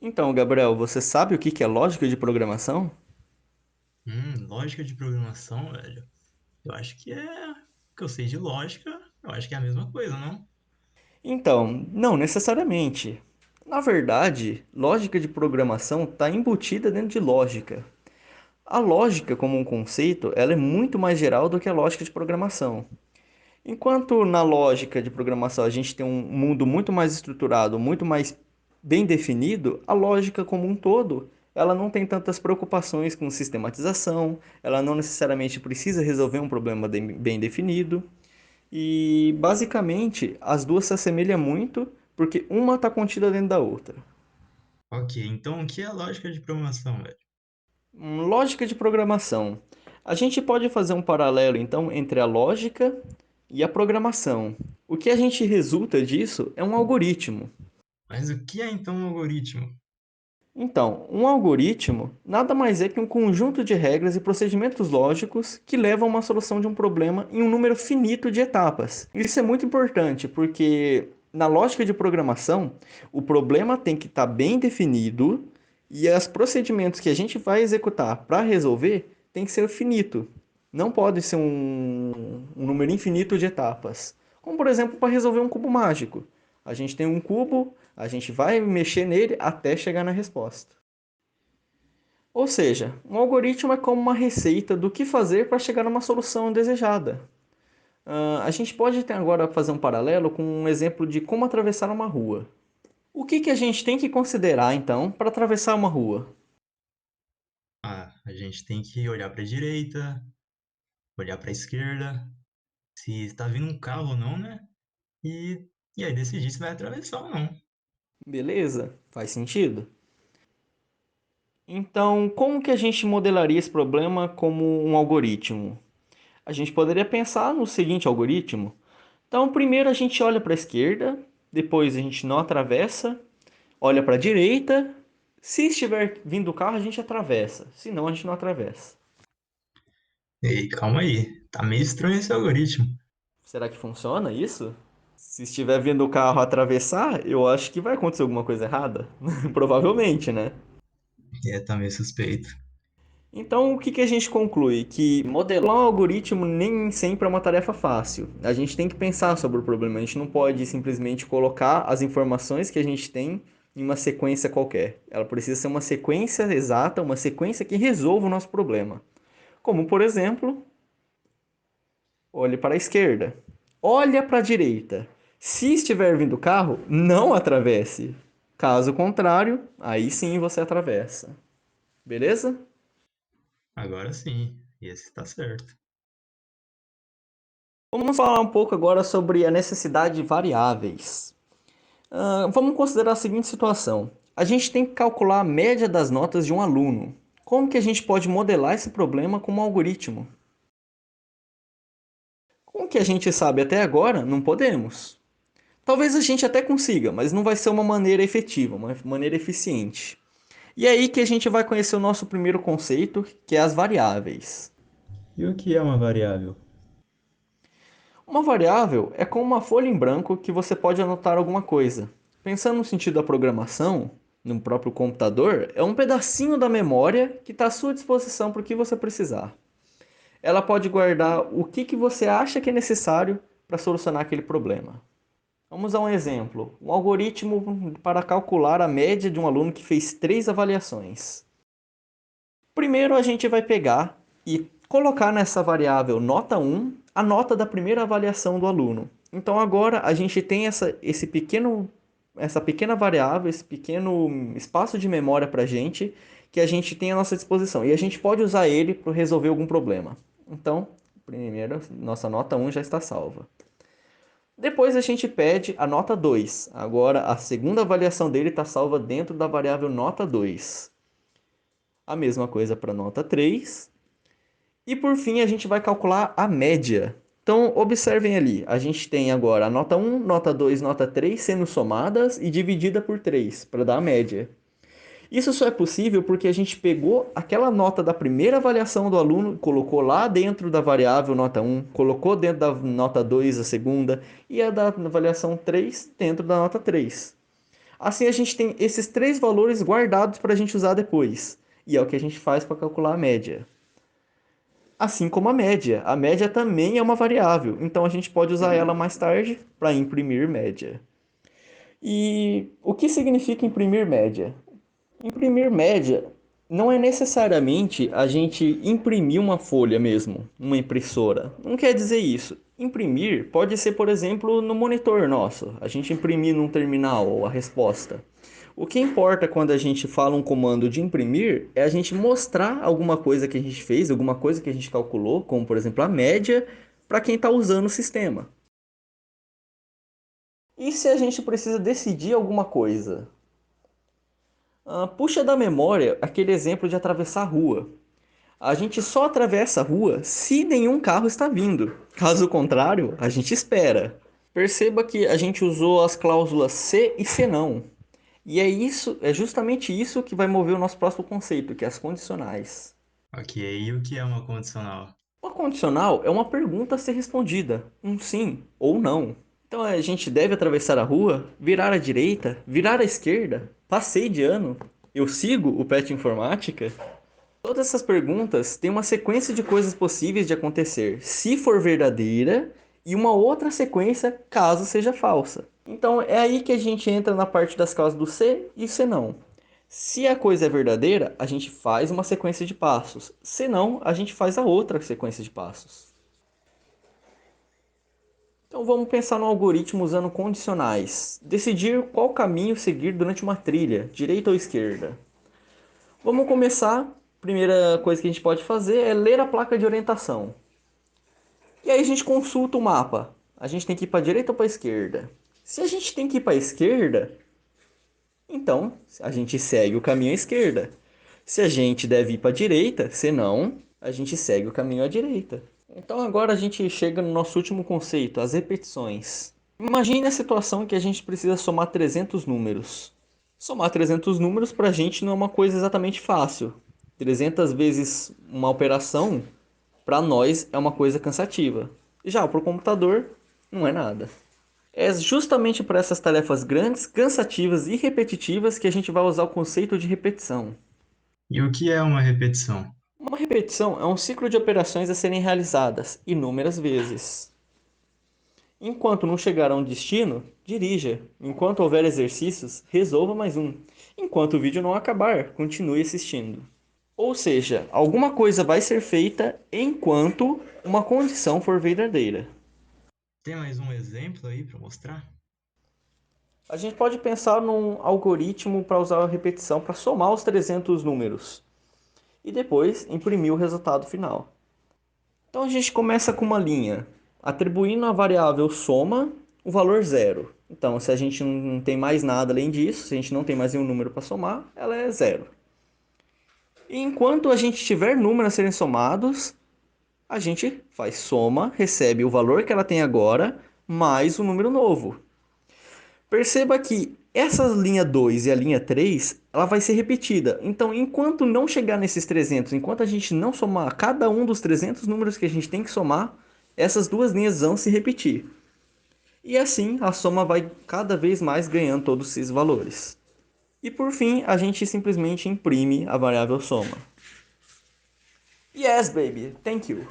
Então, Gabriel, você sabe o que é lógica de programação? Lógica de programação, velho. Eu acho que é. O que eu sei de lógica, eu acho que é a mesma coisa, não? Então, não necessariamente. Na verdade, lógica de programação está embutida dentro de lógica. A lógica, como um conceito, ela é muito mais geral do que a lógica de programação. Enquanto na lógica de programação a gente tem um mundo muito mais estruturado, muito mais bem definido, a lógica como um todo, ela não tem tantas preocupações com sistematização, ela não necessariamente precisa resolver um problema bem definido. E basicamente as duas se assemelham muito porque uma está contida dentro da outra. Ok, então o que é lógica de programação, velho? Lógica de programação. A gente pode fazer um paralelo então entre a lógica e a programação. O que a gente resulta disso é um algoritmo. Mas o que é então um algoritmo? Então, um algoritmo nada mais é que um conjunto de regras e procedimentos lógicos que levam a uma solução de um problema em um número finito de etapas. Isso é muito importante porque na lógica de programação, o problema tem que estar bem definido e os procedimentos que a gente vai executar para resolver tem que ser finito. Não pode ser um número infinito de etapas. Como, por exemplo, para resolver um cubo mágico. A gente tem um cubo, a gente vai mexer nele até chegar na resposta. Ou seja, um algoritmo é como uma receita do que fazer para chegar a uma solução desejada. A gente pode agora fazer um paralelo com um exemplo de como atravessar uma rua. O que a gente tem que considerar, então, para atravessar uma rua? Ah, a gente tem que olhar para a direita, olhar para a esquerda, se está vindo um carro ou não, né? E aí decidir se vai atravessar ou não. Beleza? Faz sentido? Então, como que a gente modelaria esse problema como um algoritmo? A gente poderia pensar no seguinte algoritmo. Então, primeiro a gente olha para a esquerda, depois a gente não atravessa, olha para a direita. Se estiver vindo o carro, a gente atravessa. Se não, a gente não atravessa. Ei, calma aí. Tá meio estranho esse algoritmo. Será que funciona isso? Se estiver vindo o carro atravessar, eu acho que vai acontecer alguma coisa errada. Provavelmente, né? É, tá meio suspeito. Então, o que a gente conclui? Que modelar um algoritmo nem sempre é uma tarefa fácil. A gente tem que pensar sobre o problema. A gente não pode simplesmente colocar as informações que a gente tem em uma sequência qualquer. Ela precisa ser uma sequência exata, uma sequência que resolva o nosso problema. Como, por exemplo, olhe para a esquerda. Olha para a direita. Se estiver vindo o carro, não atravesse. Caso contrário, aí sim você atravessa. Beleza? Agora sim, esse tá certo. Vamos falar um pouco agora sobre a necessidade de variáveis. Vamos considerar a seguinte situação: a gente tem que calcular a média das notas de um aluno. Como que a gente pode modelar esse problema como um algoritmo? Com o que a gente sabe até agora, não podemos. Talvez a gente até consiga, mas não vai ser uma maneira efetiva, uma maneira eficiente. E é aí que a gente vai conhecer o nosso primeiro conceito, que é as variáveis. E o que é uma variável? Uma variável é como uma folha em branco que você pode anotar alguma coisa. Pensando no sentido da programação, no próprio computador, é um pedacinho da memória que está à sua disposição para o que você precisar. Ela pode guardar o que você acha que é necessário para solucionar aquele problema. Vamos a um exemplo: um algoritmo para calcular a média de um aluno que fez 3 avaliações. Primeiro a gente vai pegar e colocar nessa variável nota 1 a nota da primeira avaliação do aluno. Então agora a gente tem essa pequena variável, esse pequeno espaço de memória para a gente que a gente tem à nossa disposição. E a gente pode usar ele para resolver algum problema. Então, primeiro, nossa nota 1 já está salva. Depois a gente pede a nota 2. Agora a segunda avaliação dele está salva dentro da variável nota 2. A mesma coisa para a nota 3. E por fim, a gente vai calcular a média. Então, observem ali, a gente tem agora a nota 1, nota 2, nota 3 sendo somadas e dividida por 3 para dar a média. Isso só é possível porque a gente pegou aquela nota da primeira avaliação do aluno, colocou lá dentro da variável nota 1, colocou dentro da nota 2 a segunda e a da avaliação 3 dentro da nota 3. Assim a gente tem esses três valores guardados para a gente usar depois. E é o que a gente faz para calcular a média. Assim como a média também é uma variável, então a gente pode usar ela mais tarde para imprimir média. E o que significa imprimir média? Imprimir média não é necessariamente a gente imprimir uma folha mesmo, uma impressora. Não quer dizer isso. Imprimir pode ser, por exemplo, no monitor nosso. A gente imprimir num terminal a resposta. O que importa quando a gente fala um comando de imprimir é a gente mostrar alguma coisa que a gente fez, alguma coisa que a gente calculou, como por exemplo a média, para quem está usando o sistema. E se a gente precisa decidir alguma coisa? Puxa da memória aquele exemplo de atravessar a rua. A gente só atravessa a rua se nenhum carro está vindo. Caso contrário, a gente espera. Perceba que a gente usou as cláusulas se e se não. E é justamente isso que vai mover o nosso próximo conceito, que é as condicionais. Ok, e o que é uma condicional? Uma condicional é uma pergunta a ser respondida, um sim ou não. Então a gente deve atravessar a rua, virar à direita, virar à esquerda, passei de ano, eu sigo o PET Informática? Todas essas perguntas têm uma sequência de coisas possíveis de acontecer, se for verdadeira, e uma outra sequência caso seja falsa. Então é aí que a gente entra na parte das causas do se e se não. Se a coisa é verdadeira, a gente faz uma sequência de passos. Se não, a gente faz a outra sequência de passos. Então vamos pensar no algoritmo usando condicionais. Decidir qual caminho seguir durante uma trilha, direita ou esquerda. Vamos começar. Primeira coisa que a gente pode fazer é ler a placa de orientação. E aí a gente consulta o mapa. A gente tem que ir para a direita ou para a esquerda? Se a gente tem que ir para a esquerda, então a gente segue o caminho à esquerda. Se a gente deve ir para a direita, senão a gente segue o caminho à direita. Então agora a gente chega no nosso último conceito, as repetições. Imagine a situação em que a gente precisa somar 300 números. Somar 300 números para a gente não é uma coisa exatamente fácil. 300 vezes uma operação, para nós, é uma coisa cansativa. Já para o computador, não é nada. É justamente para essas tarefas grandes, cansativas e repetitivas que a gente vai usar o conceito de repetição. E o que é uma repetição? Uma repetição é um ciclo de operações a serem realizadas inúmeras vezes. Enquanto não chegar a um destino, dirija. Enquanto houver exercícios, resolva mais um. Enquanto o vídeo não acabar, continue assistindo. Ou seja, alguma coisa vai ser feita enquanto uma condição for verdadeira. Tem mais um exemplo aí para mostrar? A gente pode pensar num algoritmo para usar a repetição para somar os 300 números e depois imprimir o resultado final. Então a gente começa com uma linha, atribuindo à variável soma o valor zero. Então, se a gente não tem mais nada além disso, se a gente não tem mais nenhum número para somar, ela é zero. E enquanto a gente tiver números a serem somados, a gente faz soma, recebe o valor que ela tem agora, mais o número novo. Perceba que essa linha 2 e a linha 3, ela vai ser repetida. Então, enquanto não chegar nesses 300, enquanto a gente não somar cada um dos 300 números que a gente tem que somar, essas duas linhas vão se repetir. E assim, a soma vai cada vez mais ganhando todos esses valores. E por fim, a gente simplesmente imprime a variável soma. Yes, baby. Thank you.